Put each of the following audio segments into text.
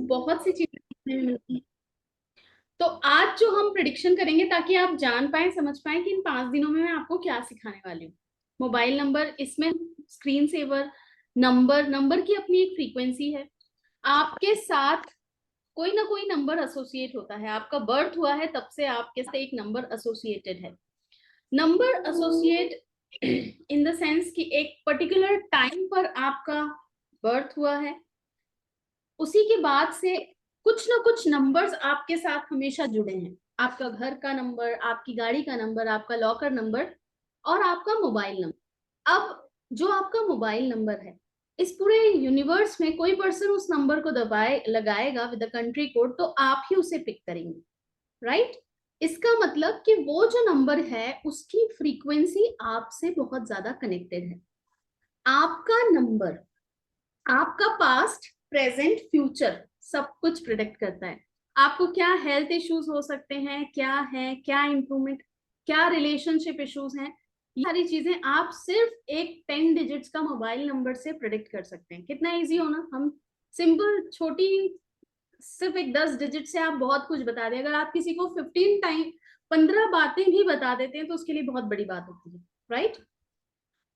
बहुत सी चीजें सीखने में मिलती हैं। तो आज जो हम प्रिडिक्शन करेंगे ताकि आप जान पाए, समझ पाए कि इन 5 दिनों में मैं आपको क्या सिखाने वाली हूँ। मोबाइल नंबर, इसमें स्क्रीन सेवर, नंबर, नंबर की अपनी एक फ्रीक्वेंसी है। आपके साथ कोई ना कोई नंबर एसोसिएट होता है। आपका बर्थ हुआ है तब से आपके साथ एक नंबर एसोसिएटेड है। Number associate in the sense कि एक पर्टिकुलर टाइम पर आपका बर्थ हुआ है, उसी के बाद से कुछ ना कुछ नंबर्स आपके साथ हमेशा जुड़े हैं। आपका घर का नंबर, आपकी गाड़ी का नंबर, आपका लॉकर नंबर और आपका मोबाइल नंबर। अब जो आपका मोबाइल नंबर है, इस पूरे यूनिवर्स में कोई पर्सन उस नंबर को दबाए लगाएगा विद द कंट्री कोड, तो आप ही उसे पिक करेंगे, राइट? इसका मतलब कि वो जो नंबर है उसकी फ्रीक्वेंसी आपसे बहुत ज्यादा कनेक्टेड है। आपका नंबर आपका पास्ट, प्रेजेंट, फ्यूचर सब कुछ प्रिडिक्ट करता है। आपको क्या हेल्थ इश्यूज हो सकते हैं, क्या है, क्या इंप्रूवमेंट, क्या रिलेशनशिप इश्यूज हैं, ये सारी चीजें आप सिर्फ एक 10 डिजिट्स का मोबाइल नंबर से प्रिडिक्ट कर सकते हैं। कितना इजी हो ना। हम सिंपल छोटी, सिर्फ एक 10 डिजिट से आप बहुत कुछ बता दें। अगर आप किसी को 15 टाइम 15 बातें भी बता देते हैं तो उसके लिए बहुत बड़ी बात होती है, राइट?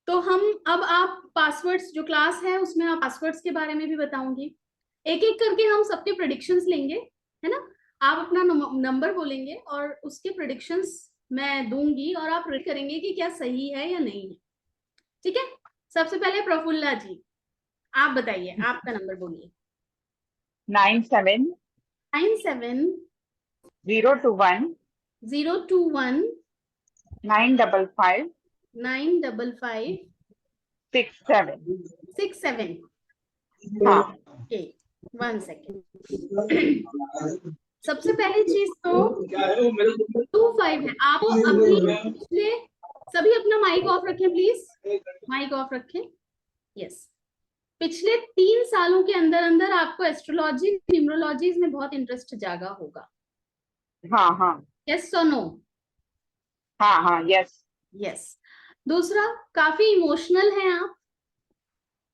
तो हम अब आप पासवर्ड्स, जो क्लास है उसमें आप पासवर्ड्स के बारे में भी बताऊंगी। एक एक करके हम सबके प्रेडिक्शंस लेंगे, है ना। आप अपना नंबर बोलेंगे और उसके प्रेडिक्शंस मैं दूंगी और आप रीड करेंगे कि क्या सही है या नहीं है, ठीक है। सबसे पहले प्रफुल्ला जी, आप बताइए, आपका नंबर बोलिए। 97 97 021 021 955 955 67। 67। हाँ, ओके, 1 सेकेंड। सबसे पहली चीज तो 25 है। आप अपनी पिछले सभी अपना माइक ऑफ रखें प्लीज, माइक ऑफ रखें। यस, पिछले 3 सालों के अंदर अंदर आपको एस्ट्रोलॉजी, न्यूमरोलॉजीज में बहुत इंटरेस्ट जागा होगा। हाँ, हाँ, यस सो नो? हाँ, हाँ, यस। यस। दूसरा, काफी इमोशनल हैं आप।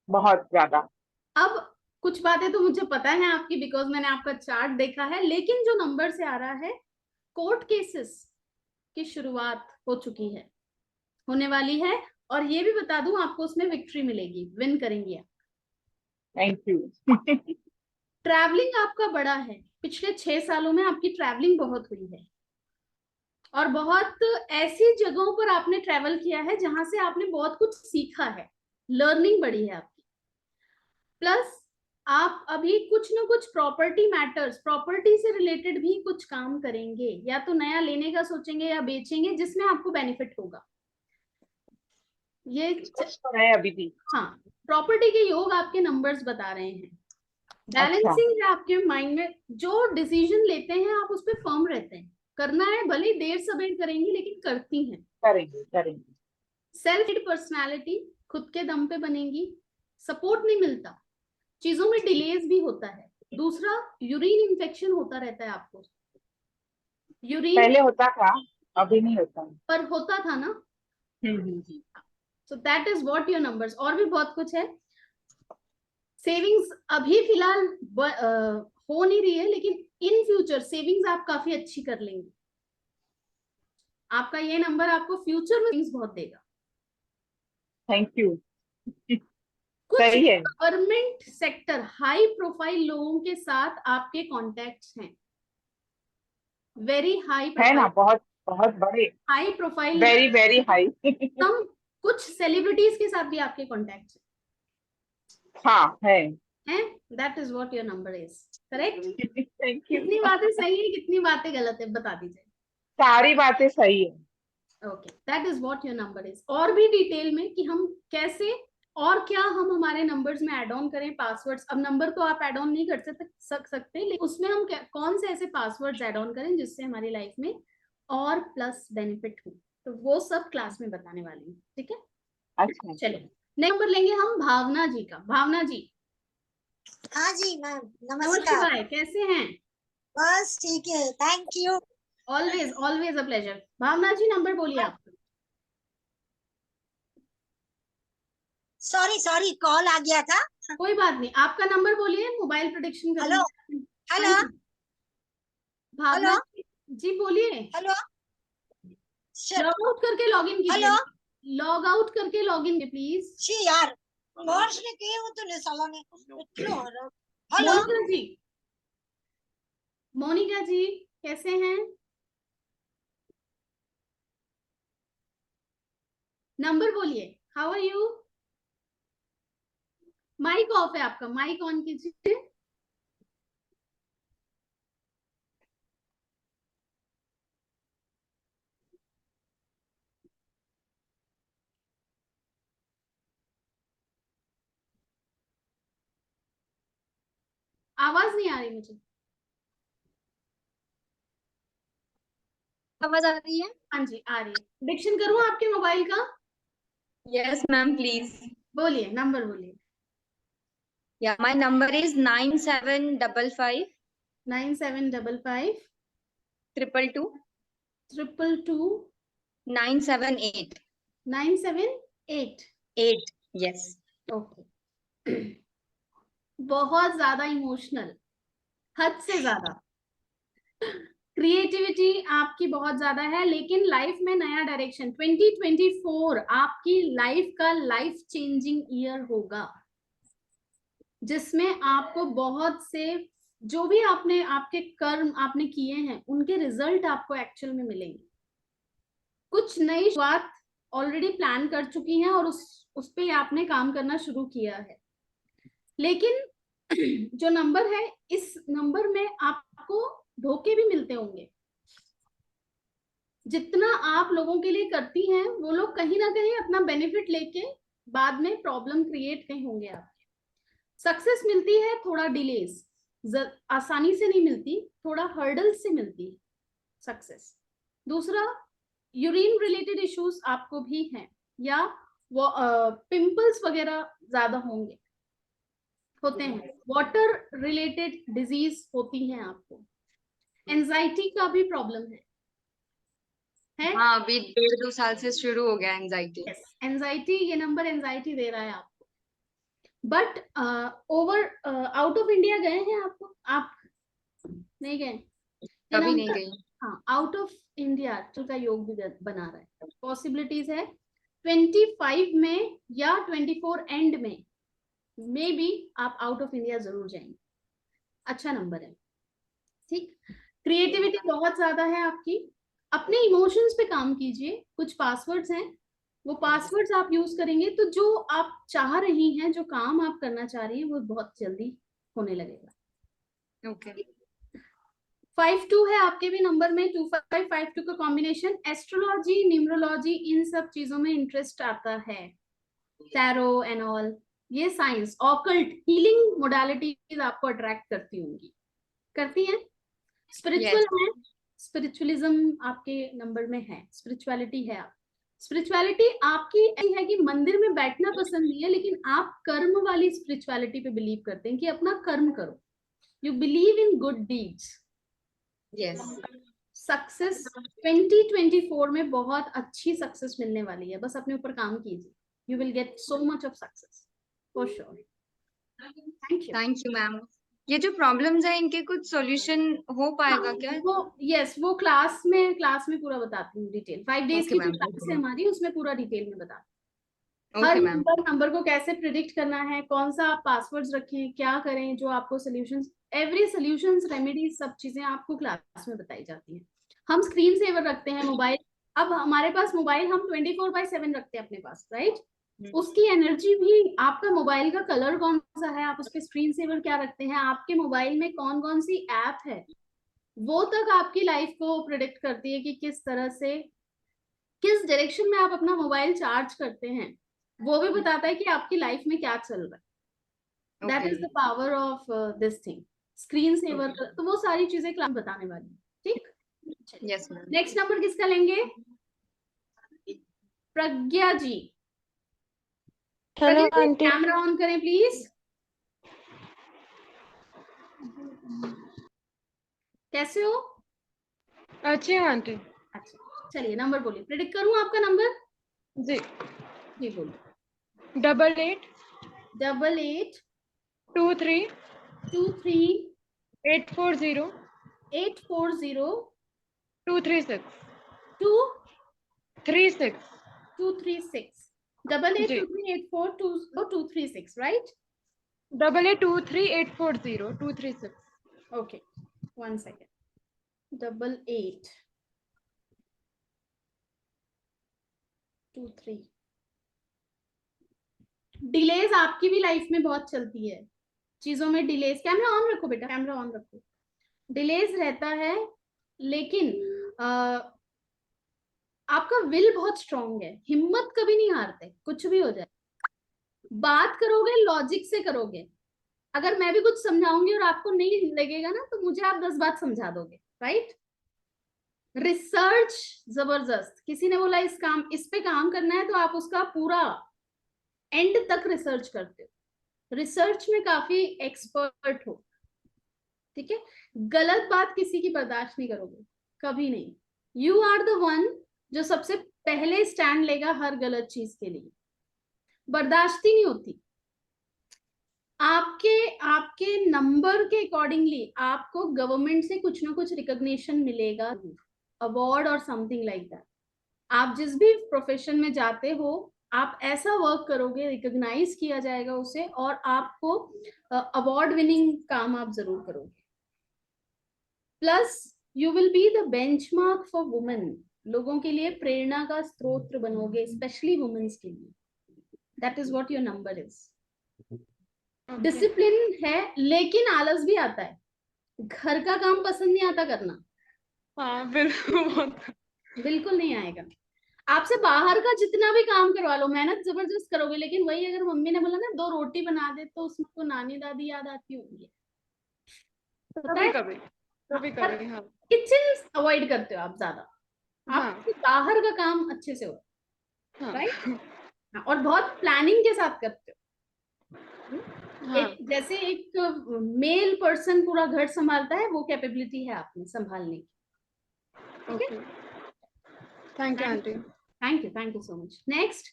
बहुत ज्यादा। अब कुछ बातें तो मुझे पता है आपकी, बिकॉज मैंने आपका चार्ट देखा है, लेकिन जो नंबर से आ रहा है, कोर्ट केसेस की शुरुआत हो चुकी है, होने वाली है। और ये भी बता दूं आपको, उसमें विक्ट्री मिलेगी, विन करेंगी आप। Thank you. ट्रैवलिंग आपका बड़ा है। पिछले 6 सालों में आपकी ट्रैवलिंग बहुत हुई है और बहुत ऐसी जगहों पर आपने ट्रैवल किया है जहां से आपने बहुत कुछ सीखा है, लर्निंग बढ़ी है आपकी। प्लस आप अभी कुछ ना कुछ प्रॉपर्टी मैटर्स, प्रॉपर्टी से रिलेटेड भी कुछ काम करेंगे, या तो नया लेने का सोचेंगे या बेचेंगे जिसमें आपको बेनिफिट होगा। ये है अभी भी। हाँ, प्रॉपर्टी के योग आपके नंबर्स बता रहे हैं। अच्छा, बैलेंसिंग है आपके माइंड में। जो डिसीजन लेते हैं आप उस पर फर्म रहते हैं। करना है, भले ही देर सवेर करेंगी लेकिन करती हैं। करेंगे करेंगे। सेल्फ पर्सनालिटी, खुद के दम पे बनेंगी। सपोर्ट नहीं मिलता, चीजों में डिलेज भी होता है। दूसरा, यूरिन इन्फेक्शन होता रहता है आपको। यूरिन पहले होता था, अभी नहीं होता। पर होता था ना। Hmm. So that is what your numbers. और भी बहुत कुछ है। सेविंग्स अभी फिलहाल हो नहीं रही है, लेकिन इन फ्यूचर सेविंग्स आप काफी अच्छी कर लेंगे। आपका ये नंबर आपको फ्यूचर में सेविंग्स बहुत देगा। Thank you. कुछ सही है। गवर्नमेंट सेक्टर हाई प्रोफाइल लोगों के साथ आपके कॉन्टेक्ट्स हैं। वेरी हाई है ना, प्रोफाइल, बहुत बहुत बड़े। High profile. Very very high. हम कुछ सेलिब्रिटीज के साथ भी आपके कॉन्टेक्ट्स हाँ है। हैं। That is what your number is, correct? Thank you. कितनी बातें सही है, कितनी बातें गलत है, बता दीजिए। सारी बातें सही है। Okay, that is what your number is. और भी डिटेल में कि हम कैसे और क्या हम हमारे नंबर्स में ऐड ऑन करें पासवर्ड्स। अब नंबर तो आप ऐड ऑन नहीं कर सकते, लेकिन उसमें हम कौन से ऐसे पासवर्ड्स ऐड ऑन करें जिससे हमारी लाइफ में और प्लस बेनिफिट हो, तो वो सब क्लास में बताने वाली हूँ, ठीक है। अच्छा। चलिए, नंबर लेंगे हम भावना जी का। भावना जी। हाँ जी मैम, नमः नमस्कार। शिवाय, कैसे हैं? बस ठीक है, thank you. Always always a pleasure. Bhavna ji, number बोलिए आप। सॉरी सॉरी, कॉल आ गया था। कोई बात नहीं, आपका नंबर बोलिए, मोबाइल प्रोडिक्शन हेलो, करूंगी। हेलो भावना हेलो जी बोलिए। हेलो लॉग आउट करके लॉगिन कीजिए, हेलो लॉग आउट करके लॉगिन प्लीज। शी यार नोट्स ने के वो तो ने साला ने इतना hello Monica ji, Monica ji कैसे हैं? नंबर बोलिए। How are you? Mic off है आपका, माइक ऑन कीजिए। आवाज नहीं आ रही मुझे। आवाज आ रही है? हाँ जी आ रही है। डिक्शन करूँ आपके मोबाइल का? Yes ma'am please. बोलिए, नंबर बोलिए। या my number is 9755 9755 222 222 978 978। 8। Yes. Okay. बहुत ज्यादा इमोशनल, हद से ज्यादा। क्रिएटिविटी आपकी बहुत ज्यादा है, लेकिन लाइफ में नया डायरेक्शन। 2024 आपकी लाइफ का लाइफ चेंजिंग ईयर होगा, जिसमें आपको बहुत से जो भी आपने आपके कर्म आपने किए हैं उनके रिजल्ट आपको एक्चुअल में मिलेंगे। कुछ नई शुरुआत ऑलरेडी प्लान कर चुकी हैं और उस पे आपने काम करना शुरू किया है। लेकिन जो नंबर है, इस नंबर में आपको धोखे भी मिलते होंगे। जितना आप लोगों के लिए करती हैं वो लोग कहीं ना कहीं अपना बेनिफिट लेके बाद में प्रॉब्लम क्रिएट कहीं होंगे आपके। सक्सेस मिलती है थोड़ा डिलेस, आसानी से नहीं मिलती, थोड़ा हर्डल से मिलती है सक्सेस। दूसरा, यूरिन रिलेटेड इश्यूज आपको भी हैं, या वो पिंपल्स वगैरह ज्यादा होते हैं। वाटर रिलेटेड डिजीज होती हैं आपको। एंजाइटी का भी प्रॉब्लम है? हाँ अभी 1.5-2 साल से शुरू हो गया एंजाइटी। एंजाइटी, ये नंबर एंजाइटी दे रहा है आपको। But over out of India गए हैं आपको? आप नहीं गए? ये कभी नहीं नंबर, गई। हाँ, आउट ऑफ इंडिया का योग भी बना रहा है। पॉसिबिलिटीज है 25 में या 24 एंड में मे बी आप आउट ऑफ इंडिया जरूर जाएंगे। अच्छा नंबर है, ठीक। क्रिएटिविटी बहुत ज्यादा है आपकी। अपने इमोशंस पे काम कीजिए। कुछ पासवर्ड्स हैं, वो पासवर्ड्स आप यूज करेंगे तो जो आप चाह रही हैं, जो काम आप करना चाह रही हैं, वो बहुत जल्दी होने लगेगा। ओके। 52 है आपके भी नंबर में। 2552 का कॉम्बिनेशन। एस्ट्रोलॉजी, न्यूमरोलॉजी, इन सब चीजों में इंटरेस्ट आता है। टैरो एंड ऑल, ये साइंस, ऑकल्ट, हीलिंग मोडालिटीज आपको अट्रैक्ट करती होंगी, करती हैं। स्पिरिचुअल है, स्पिरिचुअलिज्म आपके नंबर में है, स्पिरिचुअलिटी है। आप स्पिरिचुअलिटी आपकी ऐसी है कि मंदिर में बैठना पसंद नहीं है, लेकिन आप कर्म वाली स्पिरिचुअलिटी पे बिलीव करते हैं कि अपना कर्म करो। You believe in good deeds. Yes. Success 2024 में बहुत अच्छी सक्सेस मिलने वाली है, बस अपने ऊपर काम कीजिए। You will get so much of success for sure. Thank you ma'am. ये जो प्रॉब्लम्स है इनके कुछ सॉल्यूशन हो पाएगा क्या? वो यस, वो क्लास में पूरा बताती हूँ डिटेल। 5 डेज ओके की जो मैम। क्लास है हमारी, उसमें पूरा डिटेल में बताती हूँ। हर ओके मैम। नंबर को कैसे प्रिडिक्ट करना है, कौन सा आप पासवर्ड्स रखें, क्या करें, जो आपको सोल्यूशंस, एवरी सोल्यूशंस, रेमेडीज, सब चीजें आपको क्लास में बताई जाती हैं। हम स्क्रीन सेवर रखते हैं मोबाइल। अब हमारे पास मोबाइल हम 24/7 रखते हैं अपने पास, राइट? उसकी एनर्जी भी, आपका मोबाइल का कलर कौन सा है, आप उस पर स्क्रीन सेवर क्या रखते हैं, आपके मोबाइल में कौन कौन सी ऐप है, वो तक आपकी लाइफ को प्रिडिक्ट करती है कि किस तरह से, किस डायरेक्शन में आप अपना मोबाइल चार्ज करते हैं। वो भी बताता है कि आपकी लाइफ में क्या चल रहा है। That is the power of this thing, screen saver. तो वो सारी चीजें क्लास बताने वाली, ठीक। Yes ma'am. नेक्स्ट नंबर किसका लेंगे? Pragya ji. Hello Pragya ji, aunty. Camera on करें प्लीज। कैसे हो? अच्छी हूँ आंटी। अच्छा, चलिए नंबर बोलिए। प्रेडिक्ट करूं आपका नंबर? जी। जी बोलिए। 88 88 23 23 840 840 236 2 36 236 double eight जी, two three eight four two 236, right? 8823 840 236. Okay, 1 second. 8823. Delays आपकी भी लाइफ में बहुत चलती है, चीजों में डिलेज। कैमरा ऑन रखो बेटा, कैमरा ऑन रखो। डिलेज रहता है, लेकिन आपका विल बहुत स्ट्रांग है, हिम्मत कभी नहीं हारते, कुछ भी हो जाए। बात करोगे लॉजिक से करोगे। अगर मैं भी कुछ समझाऊंगी और आपको नहीं लगेगा ना, तो मुझे आप 10 बात समझा दोगे, राइट? रिसर्च जबरदस्त। किसी ने बोला इस पे काम करना है, तो आप उसका पूरा एंड तक रिसर्च करते हो, रिसर्च में काफी एक्सपर्ट हो, ठीक है? गलत बात किसी की बर्दाश्त नहीं करोगे, कभी नहीं। यू आर द वन जो सबसे पहले स्टैंड लेगा हर गलत चीज के लिए, बर्दाश्त ही नहीं होती। आपके आपके नंबर के अकॉर्डिंगली आपको गवर्नमेंट से कुछ ना कुछ रिकॉग्निशन मिलेगा, अवार्ड और समथिंग लाइक दैट। आप जिस भी प्रोफेशन में जाते हो, आप ऐसा वर्क करोगे, रिकॉग्नाइज किया जाएगा उसे, और आपको अवार्ड विनिंग काम आप जरूर करोगे। Plus you will be the benchmark for women, लोगों के लिए प्रेरणा का स्रोत बनोगे, स्पेशली वुमेन्स के लिए। That is what your number is. Discipline है, लेकिन आलस भी आता है, घर का काम पसंद नहीं आता करना। हाँ बिल्कुल। बिल्कुल नहीं आएगा। आपसे बाहर का जितना भी काम करवा लो, मेहनत जबरदस्त करोगे, लेकिन वही अगर मम्मी ने बोला ना 2 रोटी बना दे, तो उसमें तो नानी दादी याद आती होंगी, पता कभी है? कभी कभी कभी हाँ किचन अवॉइड करते हो आप ज्यादा, हाँ आप बाहर का काम अच्छे से हो, हाँ राइट? और बहुत प्लानिंग के साथ करते हो। हाँ जैसे एक मेल पर्सन पूरा घर संभालता है, वो कैपेबिलिटी है आप में संभालने की, ठीक है? Okay. Thank you aunty. Thank you so much. Next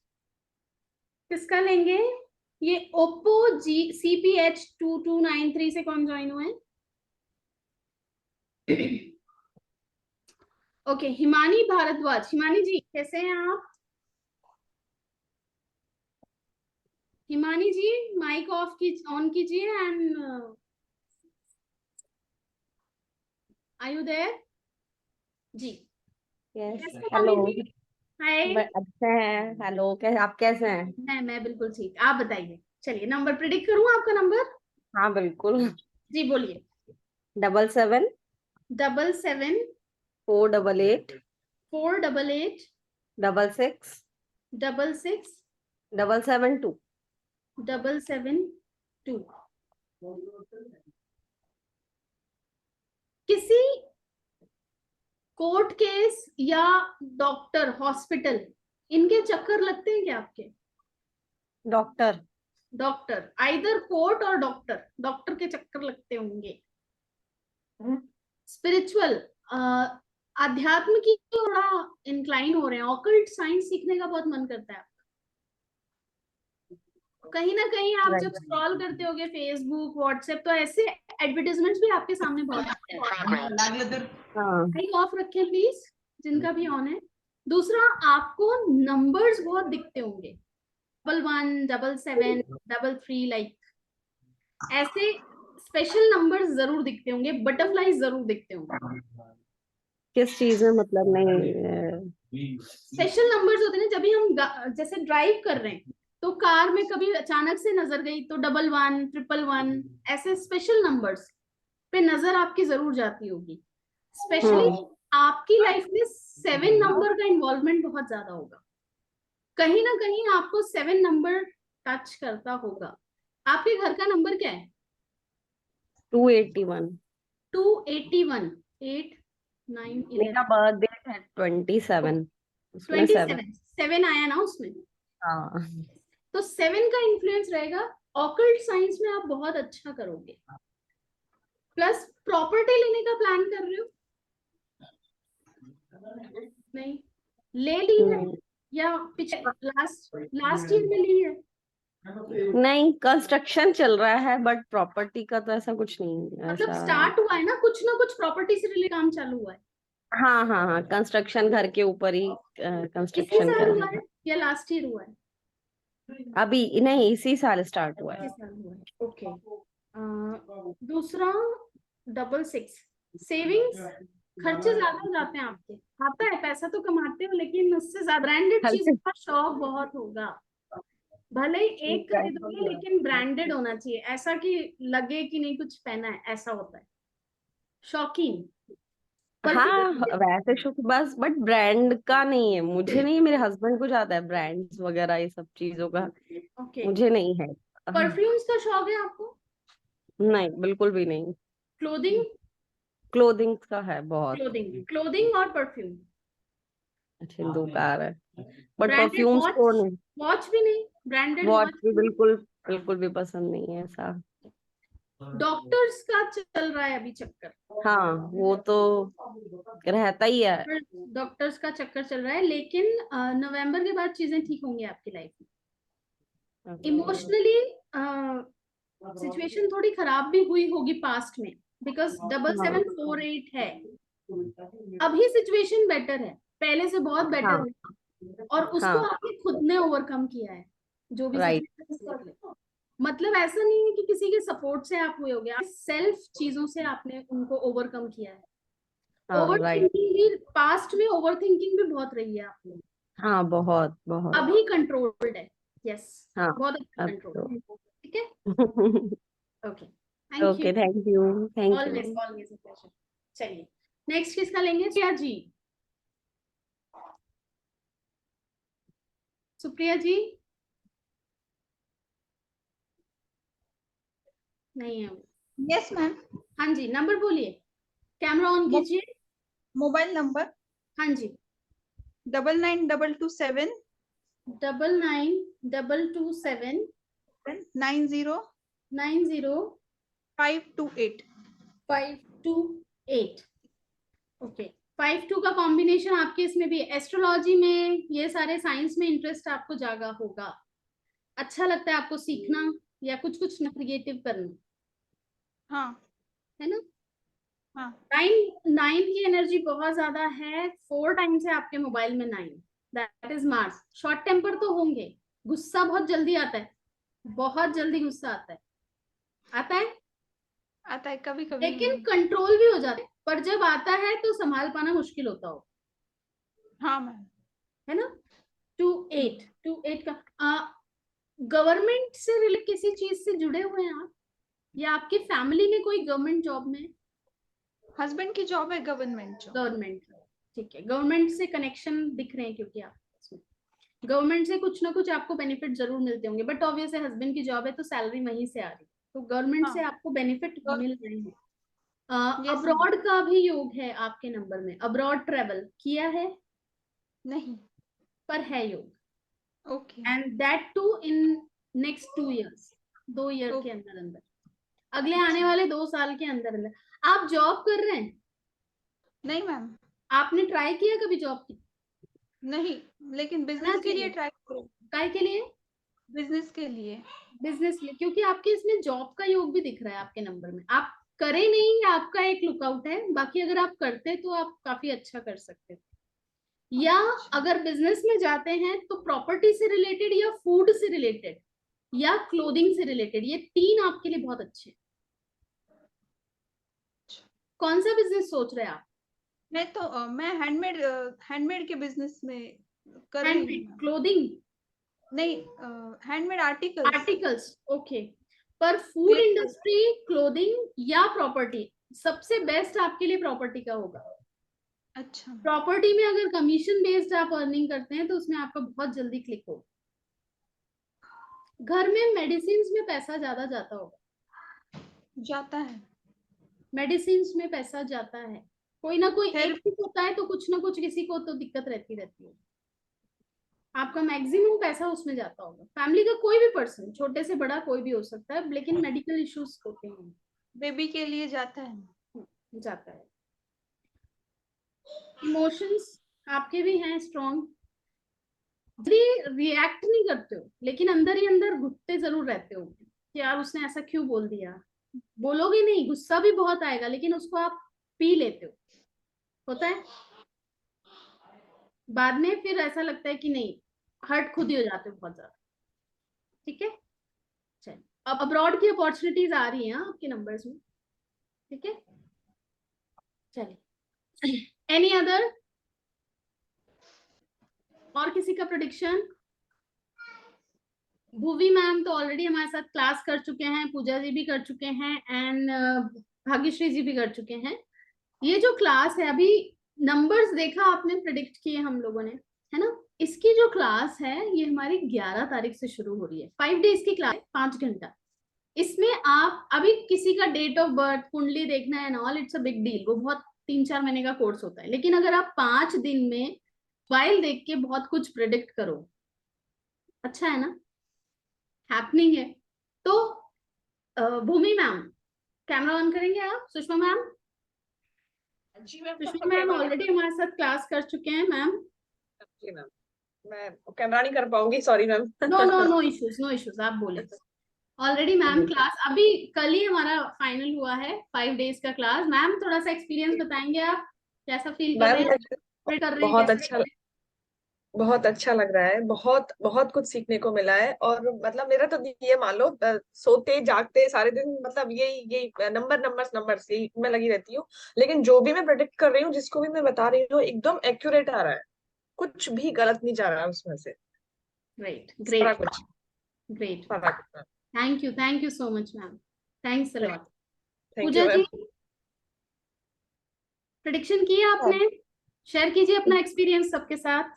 किसका लेंगे? ये ओप्पो CPH2293 से कौन ज्वाइन हुए? ओके, हिमानी भारद्वाज। हिमानी जी कैसे हैं आप? हिमानी जी माइक ऑन कीजिए एंड आर यू देयर? जी, यस कैसे हैं हेलो। मम्मी जी? हाय। अच्छे हैं। हेलो, कैसे आप कैसे हैं? मैं बिल्कुल ठीक, आप बताइए। चलिए नंबर प्रिडिक्ट करूं आपका नंबर? हाँ बिल्कुल। जी बोलिए। 77 77 488 488 66 66 772। 772। किसी कोर्ट केस या डॉक्टर हॉस्पिटल, इनके चक्कर लगते हैं क्या आपके? डॉक्टर। डॉक्टर, आइदर कोर्ट और डॉक्टर, डॉक्टर के चक्कर लगते होंगे। स्पिरिचुअल, अध्यात्म की थोड़ा इंक्लाइन हो रहे हैं, ऑकल्ट साइंस सीखने का बहुत मन करता है। कहीं ना कहीं आप जब स्क्रॉल करते होगे फेसबुक व्हाट्सएप, तो ऐसे एडवर्टाइजमेंट्स भी आपके सामने बहुत आते हैं। हाँ माइक ऑफ रखें प्लीज, जिनका भी ऑन है। दूसरा, आपको नंबर्स बहुत दिखते होंगे, 11 77 33, लाइक ऐसे स्पेशल नंबर्स जरूर दिखते होंगे, बटरफ्लाईज जरूर दिखते होंगे। किस चीज में मतलब नहीं स्पेशल नंबर्स होते हैं, जब भी हम जैसे ड्राइव कर रहे हैं, तो कार में कभी अचानक से नजर गई तो 11 111, ऐसे स्पेशल नंबर्स पे नजर आपकी जरूर जाती होगी। स्पेशली आपकी लाइफ में 7 नंबर का इन्वॉल्वमेंट बहुत ज्यादा होगा, कहीं ना कहीं आपको 7 नंबर टच करता होगा। आपके घर का नंबर क्या है? 281। 281। 8 9 मेरा 11 बर्थडे है 27, उसमें 7। 7 आया ना उसमें, हाँ तो 7 का इन्फ्लुएंस रहेगा। ऑकल्ट साइंस में आप बहुत अच्छा करोगे। प्लस प्रॉपर्टी लेने का प्लान कर रहे हो? नहीं, ले ली है या पिछले लास्ट ईयर में ली है? नहीं, कंस्ट्रक्शन चल रहा है बट प्रॉपर्टी का तो ऐसा कुछ नहीं मतलब ऐसा। स्टार्ट हुआ है ना कुछ प्रॉपर्टी से रिलेटेड काम चालू हुआ है। हाँ हाँ हाँ, कंस्ट्रक्शन घर के ऊपर ही इसी कंस्ट्रक्शन साल कर हुआ रहे है या लास्ट ईयर हुआ है? हैं। अभी नहीं, इसी साल स्टार्ट हुआ है। इसी साल हुआ है, ओके। दूसरा 66 सेविंग्स, खर्चे ज्यादा हो जाते हैं आपके। आता है, पैसा तो कमाते हो लेकिन उससे ज्यादा ब्रांडेड चीजों का शौक बहुत होगा। भले ही एक खरीदोगे लेकिन ब्रांडेड होना चाहिए, ऐसा कि लगे कि नहीं कुछ पहना है, ऐसा होता है। शौकीन, हाँ, परफ्यूम। वैसे शुक्र बस, बट ब्रांड का नहीं है, मुझे नहीं है, मेरे हस्बैंड को ज्यादा है ब्रांड्स वगैरह ये सब चीजों का, ओके, मुझे नहीं है। हाँ, परफ्यूम्स का शौक है आपको? नहीं बिल्कुल भी नहीं। क्लोथिंग, क्लोथिंग का है बहुत। क्लोथिंग और परफ्यूम। हिंदूकार है बट ब्रांडेड परफ्यूम्स वॉच, को नहीं। वॉच भी नहीं, ब्रांडेड वॉच वॉच। भी बिल्कुल बिल्कुल भी पसंद नहीं है ऐसा। डॉक्टर्स का चल रहा है अभी चक्कर, हाँ, वो तो रहता ही है। डॉक्टर्स का चक्कर चल रहा है, लेकिन नवंबर के बाद चीजें ठीक होंगी आपकी लाइफ में। इमोशनली सिचुएशन थोड़ी खराब भी हुई होगी पास्ट में, बिकॉज 7748 है। अभी सिचुएशन बेटर है, पहले से बहुत बेटर हाँ है, और उसको हाँ, आपने खुद ने ओवरकम किया है। जो भी राइट। सिचुएशन, मतलब ऐसा नहीं है कि किसी के सपोर्ट से आप हुए होगे, आप सेल्फ चीजों से आपने उनको ओवरकम किया है। हाँ ओवर राइट। थिंकिंग भी, पास्ट में ओवर थिंकिंग भी बहुत रही है आपने, हाँ, बहुत बहुत। अभी कंट्रोल्ड है। यस, हाँ, बहुत अच्छा अब कंट्रोल। तो ठीक है, okay, thank you. Okay, thank you. Thank always you. Always a pleasure. चलिए, नेक्स्ट किसका लेंगे? सुप्रिया जी, सुप्रिया जी नहीं है। Yes ma'am. हाँ जी, नंबर बोलिए, कैमरा ऑन कीजिए। मोबाइल नंबर हाँ जी, 992227 9922790528। 528। ओके, 52 का कॉम्बिनेशन आपके इसमें भी, एस्ट्रोलॉजी में ये सारे साइंस में इंटरेस्ट आपको जागा होगा। अच्छा लगता है आपको सीखना या कुछ कुछ क्रिएटिव करना, हाँ है ना? हाँ। 9 की एनर्जी बहुत ज्यादा है, 4 टाइम्स है आपके मोबाइल में 9, that is Mars. Short temper तो होंगे, गुस्सा बहुत जल्दी आता है, बहुत जल्दी गुस्सा आता है, आता है, आता है कभी कभी। लेकिन कंट्रोल भी हो जाता है, पर जब आता है तो संभाल पाना मुश्किल होता हो, हाँ मैम। है ना? 2 8 का गवर्नमेंट से रिलेटेड किसी चीज से जुड़े हुए हैं आप, या आपकी फैमिली में कोई गवर्नमेंट जॉब में? हस्बैंड की जॉब है गवर्नमेंट जॉब। गवर्नमेंट, ठीक है, गवर्नमेंट से कनेक्शन दिख रहे हैं, क्योंकि आप गवर्नमेंट से कुछ ना कुछ आपको बेनिफिट जरूर मिलते होंगे, बट ऑब्वियस है हस्बैंड की जॉब है तो सैलरी वहीं से आ रही है, तो गवर्नमेंट से हाँ आपको बेनिफिट और मिल रहे हैं। Yes ma'am. अब्रॉड का भी योग है आपके नंबर में, अब्रॉड ट्रेवल किया है, नहीं। पर है योग, okay and that too in next 2 years, 2 year के ओके। अंदर अंदर, अगले आने अच्छा। वाले 2 साल के अंदर अंदर। आप जॉब कर रहे हैं? नहीं मैम। आपने ट्राई किया कभी जॉब की? नहीं, लेकिन करना बिजनेस के लिए चाहिए। ट्राई करो। काय के लिए? बिजनेस के लिए। बिजनेस लिए, क्योंकि आपके इसमें जॉब का योग भी दिख रहा है आपके नंबर में। आप करें नहीं, आपका एक लुकआउट है, बाकी अगर आप करते तो आप काफी अच्छा कर सकते थे। या अगर बिजनेस में जाते हैं तो प्रॉपर्टी से रिलेटेड, या फूड से रिलेटेड, या क्लोथिंग से रिलेटेड, ये 3 आपके लिए बहुत अच्छे हैं। कौन सा बिजनेस सोच रहे हैं आप? मैं हैंडमेड के बिजनेस में कर रही हैंडमेड हूँ। क्लोथिंग, नहीं, हैंडमेड आर्टिकल्स। Articles, okay. पर फूड इंडस्ट्री, क्लोथिंग या प्रॉपर्टी, सबसे बेस्ट आपके लिए प्रॉपर्टी का होगा। अच्छा। प्रॉपर्टी में अगर कमीशन बेस्ड आप अर्निंग करते हैं तो उसमें आपका बहुत जल्दी क्लिक होगा। घर में मेडिसिन में पैसा ज्यादा जाता होगा, जाता है। मेडिसिन में पैसा जाता है, कोई ना कोई एक थेरेपी। चीज होता है तो कुछ ना कुछ किसी को तो दिक्कत रहती रहती है, आपका मैक्सिमम पैसा उसमें जाता होगा। फैमिली का कोई भी पर्सन, छोटे से बड़ा कोई भी हो सकता है, लेकिन मेडिकल इश्यूज होते हैं, बेबी के लिए जाता है। जाता है। इमोशंस आपके भी हैं स्ट्रॉन्ग, रिएक्ट नहीं करते हो, लेकिन अंदर ही अंदर घुटते जरूर रहते हो कि यार उसने ऐसा क्यों बोल दिया। बोलोगे नहीं, गुस्सा भी बहुत आएगा, लेकिन उसको आप पी लेते हो, होता है। बाद में फिर ऐसा लगता है कि नहीं, हर्ट खुद ही हो जाते हो बहुत ज्यादा। ठीक है, चलिए अब अब्रॉड की अपॉर्चुनिटीज आ रही हैं आपके नंबर्स में। ठीक है, चलिए एनी अदर, और किसी का प्रेडिक्शन? भूवी मैम तो ऑलरेडी हमारे साथ क्लास कर चुके हैं, पूजा जी भी कर चुके हैं, एंड भाग्यश्री जी भी कर चुके हैं। ये जो क्लास है, अभी नंबर्स देखा आपने, प्रेडिक्ट किए हम लोगों ने, है ना। इसकी जो क्लास है ये हमारी 11 तारीख से शुरू हो रही है। 5 डेज की क्लास, 5 घंटा। इसमें आप अभी किसी का डेट ऑफ बर्थ, कुंडली देखना है all, it's a big deal, वो बहुत 3-4 महीने का कोर्स होता है। लेकिन अगर आप 5 दिन में मोबाइल देख के बहुत कुछ प्रेडिक्ट करो, अच्छा है ना, हैपनिंग है। तो भूमि मैम कैमरा ऑन करेंगे आप? सुषमा मैम, जी मैम, सुषमा मैम ऑलरेडी हमारे साथ क्लास कर चुके हैं मैम। जी मैम, मैं कैमरा नहीं कर पाऊंगी, sorry ma'am. No no no issues, no issues, आप बोले। ऑलरेडी मैम क्लास अभी कल ही हमारा फाइनल हुआ है, 5 डेज का क्लास। मैम थोड़ा सा एक्सपीरियंस बताएंगे आप, कैसा फील कर रहे मैम हैं, कर रहे हैं बहुत कैसे? अच्छा, बहुत अच्छा लग रहा है, बहुत बहुत कुछ सीखने को मिला है। और मतलब मेरा तो ये मान लो सोते जागते सारे दिन मतलब यही यही नंबर्स यही मैं लगी रहती हूँ। लेकिन जो भी मैं प्रेडिक्ट कर रही हूँ, जिसको भी मैं बता रही हूँ, एकदम एक्यूरेट आ रहा है, कुछ भी गलत नहीं जा रहा है उसमें से। ग्रेट सारा ग्रेट कुछ, ग्रेट, सारा कुछ। Thank you so much ma'am, thanks a lot. Thank Pooja you ji, ma'am. Prediction किया आपने? शेयर कीजिए अपना एक्सपीरियंस सबके साथ।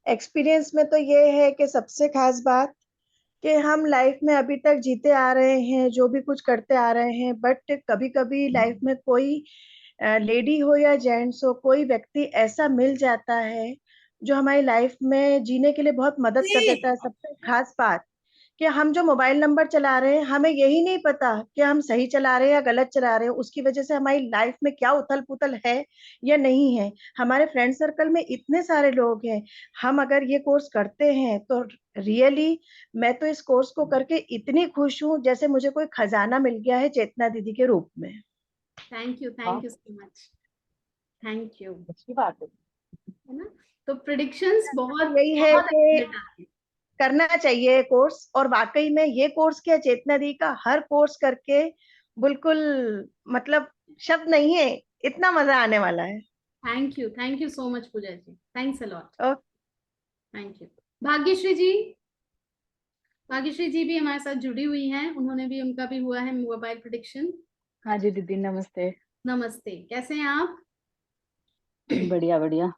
एक्सपीरियंस में तो ये है कि सबसे खास बात कि हम लाइफ में अभी तक जीते आ रहे हैं, जो भी कुछ करते आ रहे हैं, बट कभी कभी लाइफ में कोई लेडी हो या जेंट्स हो, कोई व्यक्ति ऐसा मिल जाता है जो हमारी लाइफ में जीने के लिए बहुत मदद कर देता है। सबसे खास बात कि हम जो मोबाइल नंबर चला रहे हैं, हमें यही नहीं पता कि हम सही चला रहे हैं या गलत चला रहे हैं, उसकी वजह से हमारी लाइफ में क्या उथल पुथल है या नहीं है। हमारे फ्रेंड सर्कल में इतने सारे लोग हैं। हम अगर ये कोर्स करते हैं तो रियली मैं तो इस कोर्स को करके इतनी खुश हूँ जैसे मुझे कोई खजाना मिल गया है चेतना दीदी के रूप में। Thank you so much, thank you, अच्छी बात है। है ना। तो प्रिडिक्शंस बहुत यही है बहुत कि accurate आ रही हैं। करना चाहिए कोर्स, और वाकई में ये कोर्स क्या, चेतना दी का हर कोर्स करके बिल्कुल मतलब शब्द नहीं है, इतना मजा आने वाला है। Thank you so much Pooja ji, thanks a lot, okay. Thank you. Bhagyashree ji, Bhagyashree ji भी हमारे साथ जुड़ी हुई हैं, उन्होंने भी, उनका भी हुआ है मोबाइल प्रिडिक्शन। हाँ जी दीदी, नमस्ते। नमस्ते, कैसे हैं आप? बढ़िया बढ़िया।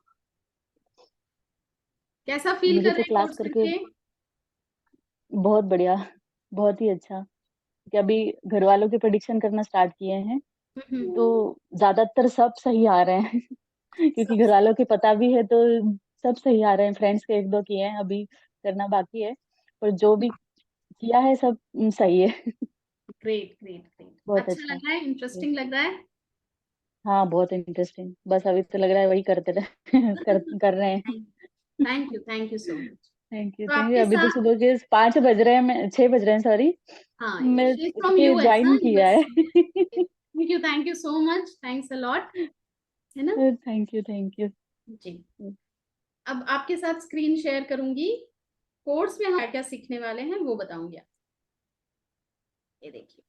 कैसा फील मुझे कर तो रहे हैं क्लास कोर्स करके करके? बहुत बढ़िया, बहुत ही अच्छा। कि अभी घर वालों के प्रेडिक्शन करना स्टार्ट किए हैं तो ज्यादातर सब सही आ रहे हैं। क्योंकि घर वालों के पता भी है तो सब सही आ रहे हैं। फ्रेंड्स के 1-2 किए हैं, अभी करना बाकी है, पर जो भी किया है सब सही है। ग्रेट ग्रेट ग्रेट, बहुत अच्छा अच्छा। लग रहा है, इंटरेस्टिंग लग रहा है। हाँ बहुत इंटरेस्टिंग। बस अभी तो लग रहा है वही करते रहे कर रहे हैं। Thank you so much. तो थैंक यू। आपके अभी तो साथ, सुबह के 5 बज रहे हैं, 6 बज रहे हैं, सॉरी। हाँ, मैं शी इज उठ फ्रॉम के यूएस ना, ज्वाइन किया यूएस। है। Thank you so much, thanks a lot, है ना। Thank you, thank you. जी, अब आपके साथ स्क्रीन शेयर करूंगी, कोर्स में हम क्या सीखने वाले हैं वो बताऊंगी। ये देखिए,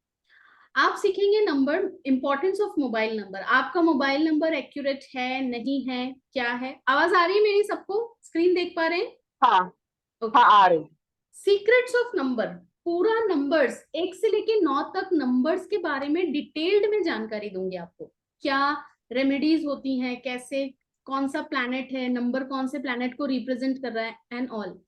आप सीखेंगे number, importance of mobile number. आपका मोबाइल नंबर एक्यूरेट है नहीं है, क्या है? आवाज आ रही है मेरी सबको? स्क्रीन देख पा रहे हैं? हाँ ओके। हाँ, आ रही। सीक्रेट्स ऑफ नंबर, पूरा नंबर्स 1 से लेके 9 तक नंबर्स के बारे में डिटेल्ड में जानकारी दूंगी आपको। क्या रेमेडीज होती हैं, कैसे, कौन सा प्लैनेट है, नंबर कौन से प्लैनेट को रिप्रेजेंट कर रहा है, एंड ऑल।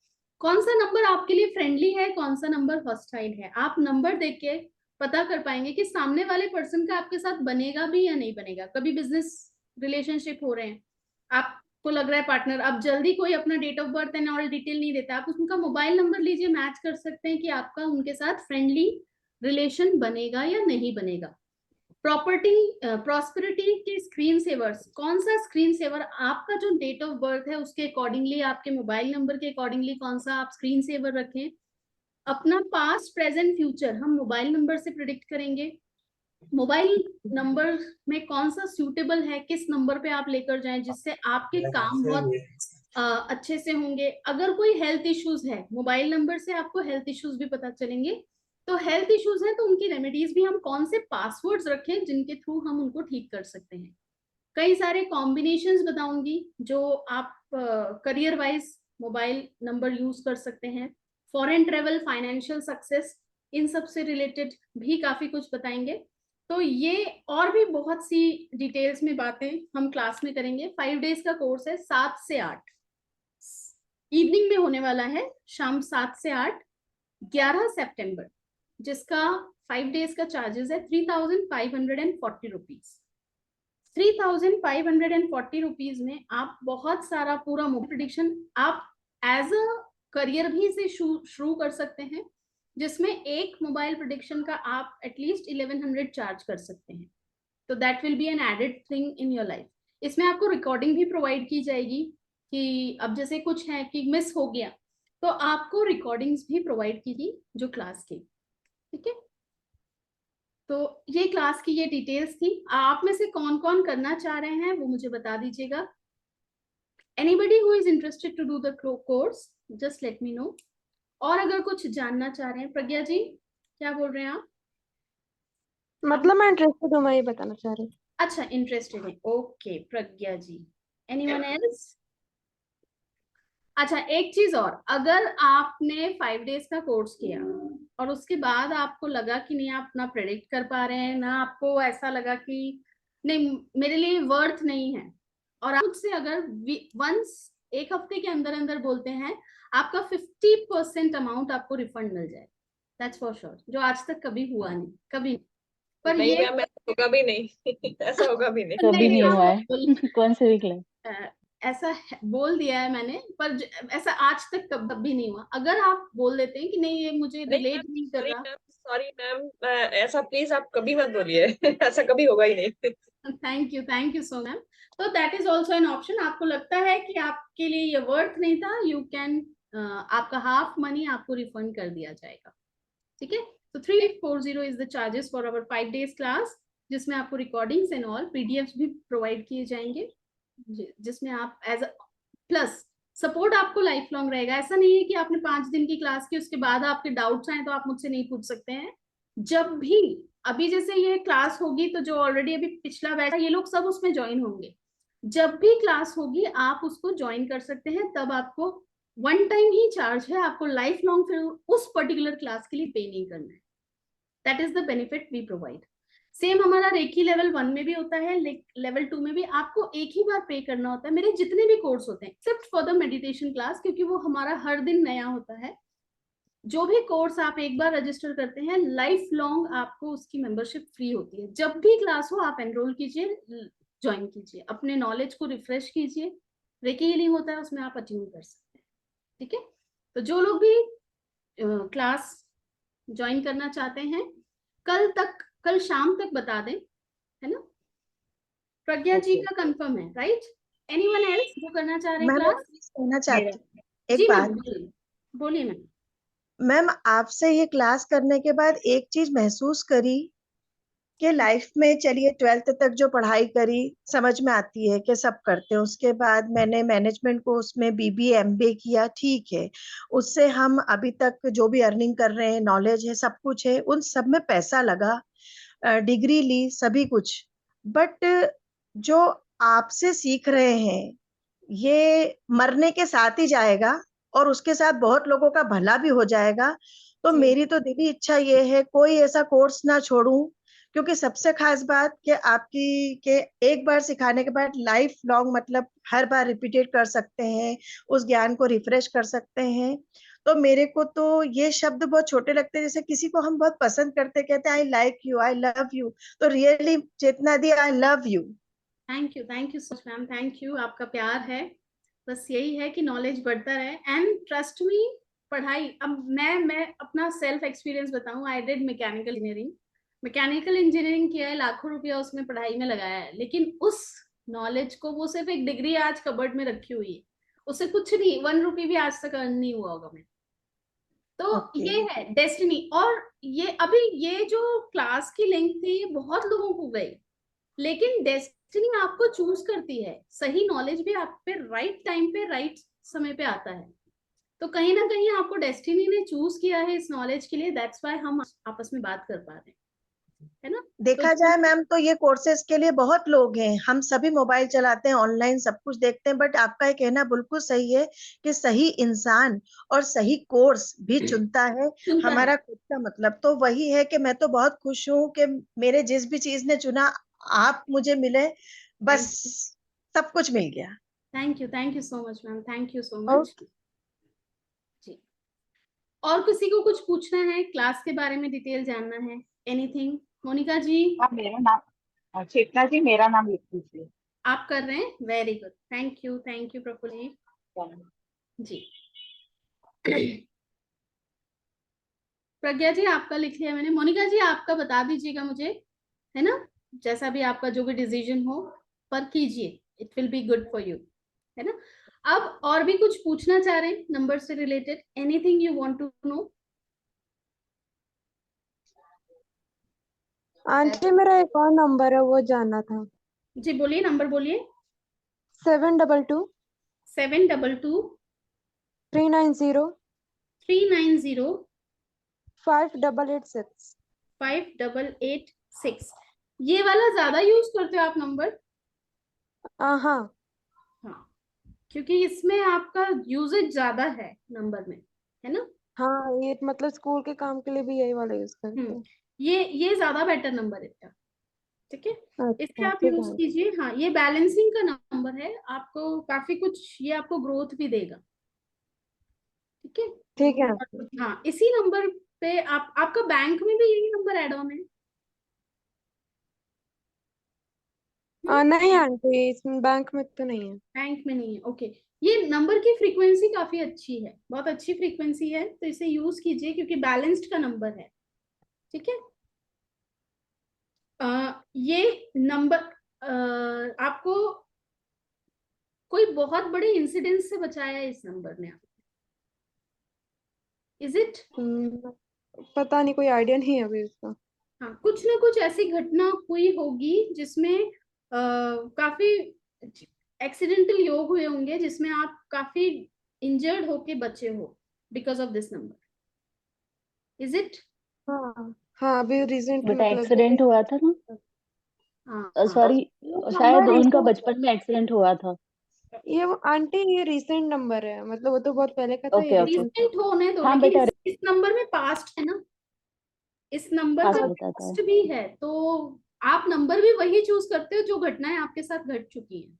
कौन सा नंबर आपके लिए फ्रेंडली है, कौन सा नंबर हॉस्टाइल है, आप नंबर देख के पता कर पाएंगे कि सामने वाले पर्सन का आपके साथ बनेगा भी या नहीं बनेगा। कभी बिजनेस रिलेशनशिप हो रहे हैं, आपको लग रहा है पार्टनर, अब जल्दी कोई अपना date of birth and all detail नहीं देता, आप उनका मोबाइल नंबर लीजिए, मैच कर सकते हैं कि आपका उनके साथ फ्रेंडली रिलेशन बनेगा या नहीं बनेगा। प्रॉस्पेरिटी के स्क्रीन सेवर्स, कौन सा स्क्रीन सेवर आपका जो डेट ऑफ बर्थ है उसके अकॉर्डिंगली, आपके मोबाइल नंबर के अकॉर्डिंगली कौन सा आप स्क्रीन सेवर रखें। अपना पास्ट प्रेजेंट फ्यूचर हम मोबाइल नंबर से प्रिडिक्ट करेंगे। मोबाइल नंबर में कौन सा सूटेबल है, किस नंबर पे आप लेकर जाएं जिससे आपके काम बहुत अच्छे से होंगे। अगर कोई हेल्थ इश्यूज है, मोबाइल नंबर से आपको हेल्थ इश्यूज भी पता चलेंगे। तो हेल्थ इश्यूज है तो उनकी रेमेडीज भी हम कौन से पासवर्ड्स रखें जिनके थ्रू हम उनको ठीक कर सकते हैं। कई सारे कॉम्बिनेशंस बताऊंगी जो आप career wise mobile number use कर सकते हैं। फॉरेन ट्रेवल, फाइनेंशियल सक्सेस, इन सब से रिलेटेड भी काफी कुछ बताएंगे। तो ये और भी बहुत सी डिटेल्स में बातें हम क्लास में करेंगे। 5 डेज का कोर्स है, 7 से 8 इवनिंग में होने वाला है, शाम 7 से 8, 11 सितंबर, जिसका 5 डेज का चार्जेस है 3540 रुपीज। 3540 रुपीज में आप बहुत सारा पूरा प्रेडिक्शन आप एज अ करियर भी से शुरू कर सकते हैं, जिसमें एक मोबाइल प्रेडिक्शन का आप एटलीस्ट 1100 चार्ज कर सकते हैं। तो that will be an added thing in your life. इसमें आपको रिकॉर्डिंग भी प्रोवाइड की जाएगी कि अब जैसे कुछ है कि मिस हो गया तो आपको रिकॉर्डिंग्स भी प्रोवाइड की थी जो क्लास की। ठीक है, तो ये क्लास की ये डिटेल्स थी। आप में से कौन कौन करना चाह रहे हैं वो मुझे बता दीजिएगा। Anybody who is interested to do the course just let me know. और अगर कुछ जानना चाह रहे हैं, प्रज्ञा जी क्या बोल रहे हैं आप? मतलब मैं इंटरेस्टेड हूँ, मैं ये बताना चाह रही हूँ। अच्छा, इंटरेस्टेड है, okay Pragya ji. Anyone else? अच्छा, एक चीज और, अगर आपने 5 डेज का कोर्स किया और उसके बाद आपको लगा कि नहीं आप ना प्रेडिक्ट कर पा रहे हैं, ना आपको ऐसा लगा कि नहीं मेरे लिए वर्थ नहीं है, और आप मुझसे अगर वंस एक हफ्ते के अंदर अंदर बोलते हैं, आपका 50% अमाउंट आपको रिफंड मिल जाए। दैट्स फॉर श्योर, जो आज तक कभी हुआ नहीं, कभी नहीं। पर नहीं ये मैम, ऐसा होगा भी नहीं ऐसा होगा भी नहीं। कभी नहीं हुआ है। आप कौन से वीक में? ऐसा बोल दिया है मैंने, पर ऐसा आज तक कभी नहीं हुआ। अगर आप बोल देते हैं कि नहीं ये मुझे रिलेट नहीं कर रहा, सॉरी मैम, ऐसा प्लीज आप कभी मत बोलिए ऐसा कभी होगा ही नहीं। Thank you so ma'am. तो that is also an option. आपको लगता है कि आपके लिए ये वर्थ नहीं था, यू कैन आपका हाफ मनी आपको रिफंड कर दिया जाएगा। ठीक है, तो 3840 is the charges for our 5 days class, जिसमें आपको रिकॉर्डिंग्स एंड ऑल पीडीएफ भी प्रोवाइड किए जाएंगे, जिसमें आप एज प्लस सपोर्ट आपको लाइफ लॉन्ग रहेगा। ऐसा नहीं है कि आपने 5 दिन की क्लास की उसके बाद आपके डाउट्स आए तो आप मुझसे नहीं पूछ सकते हैं। जब भी अभी जैसे ये क्लास होगी तो जो ऑलरेडी अभी पिछला बैच है ये लोग सब उसमें ज्वाइन होंगे। जब भी क्लास होगी आप उसको ज्वाइन कर सकते हैं, तब आपको वन टाइम ही चार्ज है, आपको लाइफ लॉन्ग फिर उस पर्टिकुलर क्लास के लिए पे नहीं करना है। That is the benefit we provide. Same हमारा रेकी लेवल 1 में भी होता है, लेवल 2 में भी आपको एक ही बार पे करना होता है। मेरे जितने भी कोर्स होते हैं except for the meditation class, क्योंकि वो हमारा हर दिन नया होता है। जो भी कोर्स आप एक बार रजिस्टर करते हैं, लाइफ लॉन्ग आपको उसकी मेंबरशिप फ्री होती है। जब भी क्लास हो आप एनरोल कीजिए, ज्वाइन कीजिए, अपने नॉलेज को रिफ्रेश कीजिए। रेकी हीलिंग होता है उसमें आप अट्यून कर सकते हैं। ठीक है, तो जो लोग भी क्लास ज्वाइन करना चाहते हैं कल शाम तक बता दें, है ना? प्रज्ञा जी का कंफर्म है, राइट? एनीवन एल्स जो करना चाह रहे हैं क्लास? कहना चाहती हूँ एक जी बात। मैम, बोलिए मैम। मैम, आपसे ये क्लास करने के बाद एक चीज महसूस करी कि लाइफ में, चलिए 12th तक जो पढ़ाई करी समझ में आती है कि सब करते हैं, उसके बाद मैंने मैनेजमेंट कोर्स में बीबीए एमबीए किया, ठीक है, उससे हम अभी तक जो भी अर्निंग कर रहे हैं, नॉलेज है, सब कुछ है, उन सब में पैसा लगा, डिग्री ली, सभी कुछ, बट जो आपसे सीख रहे हैं ये मरने के साथ ही जाएगा और उसके साथ बहुत लोगों का भला भी हो जाएगा। तो मेरी तो दिली इच्छा ये है कोई ऐसा कोर्स ना छोड़ूं, क्योंकि सबसे खास बात कि आपकी के एक बार सिखाने के बाद लाइफ लॉन्ग, मतलब हर बार रिपीटेड कर सकते हैं, उस ज्ञान को रिफ्रेश कर सकते हैं। तो मेरे को तो ये शब्द बहुत छोटे लगते हैं, जैसे किसी को हम बहुत पसंद करते, कहते हैं I like you, I love you, तो really Chetna di, I love you. Thank you so much ma'am, thank you. आपका प्यार है, बस यही है कि नॉलेज बढ़ता रहे। एंड ट्रस्ट मी, पढ़ाई, अब मैं अपना सेल्फ एक्सपीरियंस बताऊं, I did mechanical engineering. Mechanical engineering किया है, लाखों रुपया उसमें पढ़ाई में लगाया है, लेकिन उस नॉलेज को, वो सिर्फ एक डिग्री आज कबर्ड में रखी हुई है, उससे कुछ नहीं, 1 रुपी भी आज तक अर्न नहीं हुआ होगा मैं। तो ओके ये है डेस्टिनी। और ये अभी ये जो क्लास की लिंक थी ये बहुत लोगों को गई, लेकिन डेस्टिनी आपको चूज करती है। सही नॉलेज भी आप पे राइट टाइम पे राइट समय पे आता है। तो कहीं ना कहीं आपको डेस्टिनी ने चूज किया है इस नॉलेज के लिए, दैट्स व्हाई हम आपस में बात कर पा रहे हैं, है ना। देखा तो जाए मैम तो ये कोर्सेज के लिए बहुत लोग हैं, हम सभी मोबाइल चलाते हैं, ऑनलाइन सब कुछ देखते हैं, बट आपका ये कहना बिल्कुल सही है कि सही इंसान और सही कोर्स भी चुनता है सुनता है। हमारा खुद का मतलब। तो वही है कि मैं तो बहुत खुश हूँ कि मेरे जिस भी चीज ने चुना आप मुझे मिले, बस सब कुछ मिल गया। Thank you so much ma'am, thank you सो और मच जी। और किसी को कुछ पूछना है, क्लास के बारे में डिटेल जानना है, एनीथिंग? मोनिका जी हाँ, मेरा नाम चेतना जी, मेरा नाम लिख दीजिए। आप कर रहे हैं, very good, thank you Prafull ji. Pragya ji आपका लिख लिया मैंने। मोनिका जी आपका बता दीजिएगा मुझे, है ना, जैसा भी आपका जो भी डिसीजन हो, पर कीजिए, it will be good for you, है ना। अब और भी कुछ पूछना चाह रहे हैं नंबर से related, anything you want to know? Aunty मेरा एक और नंबर है, वो जानना था। जी बोलिए, नंबर बोलिए। 722 722 390 390 5886। 5886। ये वाला ज्यादा यूज करते हो आप नंबर? हाँ हाँ, क्योंकि इसमें आपका यूजेज ज्यादा है नंबर में, है ना। हाँ, ये मतलब स्कूल के काम के लिए भी यही वाला यूज करते हैं। ये ज्यादा बेटर नंबर है बेटा, ठीक है, इसे अच्छा आप ठीक यूज है। कीजिए। हाँ, ये बैलेंसिंग का नंबर है, आपको काफी कुछ, ये आपको ग्रोथ भी देगा, ठीक है। ठीक है। और हाँ, इसी नंबर पे आपका बैंक में भी यही नंबर ऐड ऑन है? नहीं आंटी, इसमें बैंक में तो नहीं है। बैंक में नहीं है, ओके। ये नंबर की फ्रीक्वेंसी काफी अच्छी है, बहुत अच्छी फ्रीक्वेंसी है, तो इसे यूज कीजिए क्योंकि बैलेंस्ड का नंबर है, ठीक है। ये नंबर आपको कोई बहुत बड़े इंसिडेंट से बचाया है इस नंबर ने, इज इट? पता नहीं, कोई आइडिया नहीं है अभी उसका। हाँ, कुछ ना कुछ ऐसी घटना हुई होगी जिसमें काफी एक्सीडेंटल योग हुए होंगे, जिसमें आप काफी इंजर्ड होके बचे हो because of this number, is it? हाँ हाँ, अभी रिसेंट बेटा मतलब एक्सीडेंट हुआ था ना, हाँ हाँ, सॉरी, शायद नंबर उनका बचपन में एक्सीडेंट हुआ था। ये आंटी ये रिसेंट नंबर है, मतलब वो तो बहुत पहले का था, ये ओके ओके, रिसेंट। रिसेंट होने दो, हाँ लेकिन बेटा, इस नंबर में पास्ट है ना, इस नंबर पास का बताता है। पास्ट भी है, तो आप नंबर भी वही चूज करते हो जो घटनाएं आपके साथ घट चुकी हैं।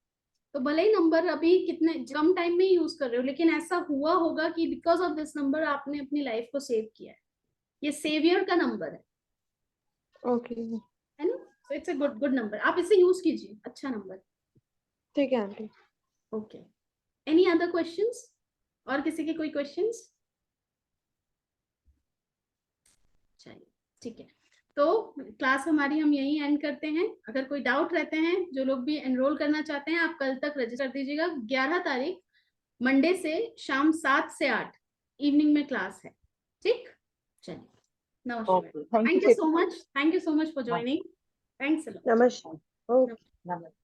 तो भले ही नंबर अभी कितने कम टाइम में ही यूज कर रहे हो, लेकिन ऐसा हुआ होगा कि बिकॉज ऑफ दिस नंबर आपने अपनी लाइफ को सेव किया है। ये सेवियर का नंबर ओके है ना। तो it's a good good number, आप इसे यूज कीजिए, अच्छा नंबर। ठीक है aunty. Okay, any other questions? और किसी के कोई क्वेश्चंस? चलिए ठीक है, तो क्लास हमारी हम यही एंड करते हैं। अगर कोई डाउट रहते हैं, जो लोग भी एनरोल करना चाहते हैं, आप कल तक रजिस्टर दीजिएगा। 11 तारीख मंडे से शाम 7 से 8 इवनिंग में क्लास है, ठीक। चलिए, नमस्कार, okay, thank thank you you so much, thank you so much for joining, thanks a lot. नमस्कार। ओके। नमस्ते।